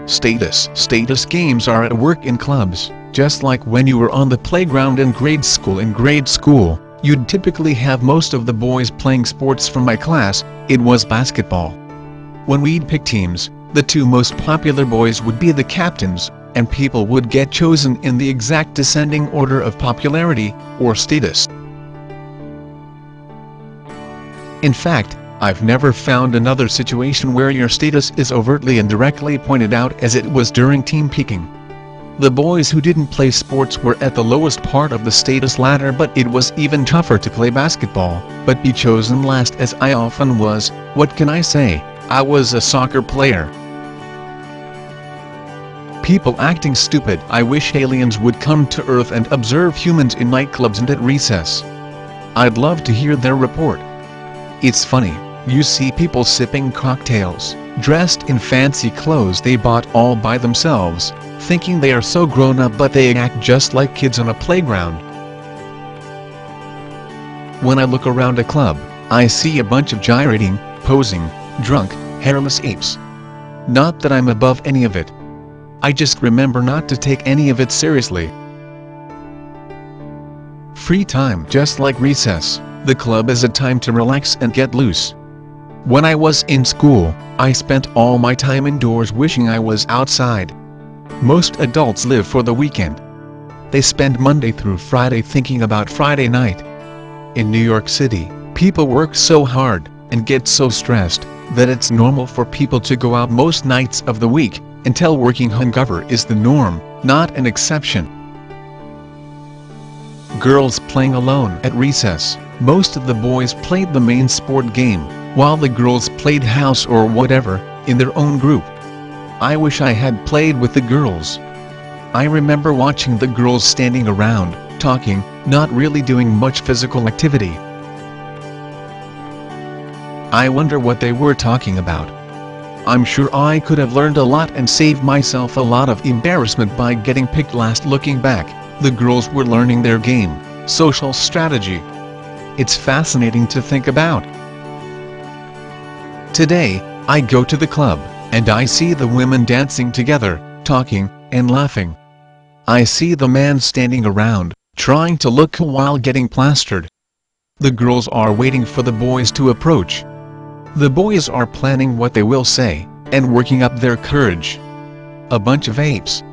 Status games are at work in clubs, just like when you were on the playground in grade school. In grade school, you'd typically have most of the boys playing sports. From my class, it was basketball. When we'd pick teams, the two most popular boys would be the captains, and people would get chosen in the exact descending order of popularity, or status. In fact, I've never found another situation where your status is overtly and directly pointed out as it was during team picking. The boys who didn't play sports were at the lowest part of the status ladder, but it was even tougher to play basketball, but be chosen last, as I often was. What can I say? I was a soccer player. People acting stupid. I wish aliens would come to Earth and observe humans in nightclubs and at recess. I'd love to hear their report. It's funny, you see people sipping cocktails, dressed in fancy clothes they bought all by themselves, thinking they are so grown up, but they act just like kids on a playground. When I look around a club, I see a bunch of gyrating, posing, drunk, hairless apes. Not that I'm above any of it. I just remember not to take any of it seriously. Free time. Just like recess, the club is a time to relax and get loose. When I was in school, I spent all my time indoors wishing I was outside. Most adults live for the weekend. They spend Monday through Friday thinking about Friday night. In New York City, people work so hard, and get so stressed, that it's normal for people to go out most nights of the week, until working hungover is the norm, not an exception. Girls playing alone at recess. Most of the boys played the main sport game, while the girls played house or whatever, in their own group. I wish I had played with the girls. I remember watching the girls standing around, talking, not really doing much physical activity. I wonder what they were talking about. I'm sure I could have learned a lot and saved myself a lot of embarrassment by getting picked last. Looking back, the girls were learning their game, social strategy. It's fascinating to think about. Today, I go to the club, and I see the women dancing together, talking, and laughing. I see the man standing around, trying to look cool while getting plastered. The girls are waiting for the boys to approach. The boys are planning what they will say, and working up their courage. A bunch of apes.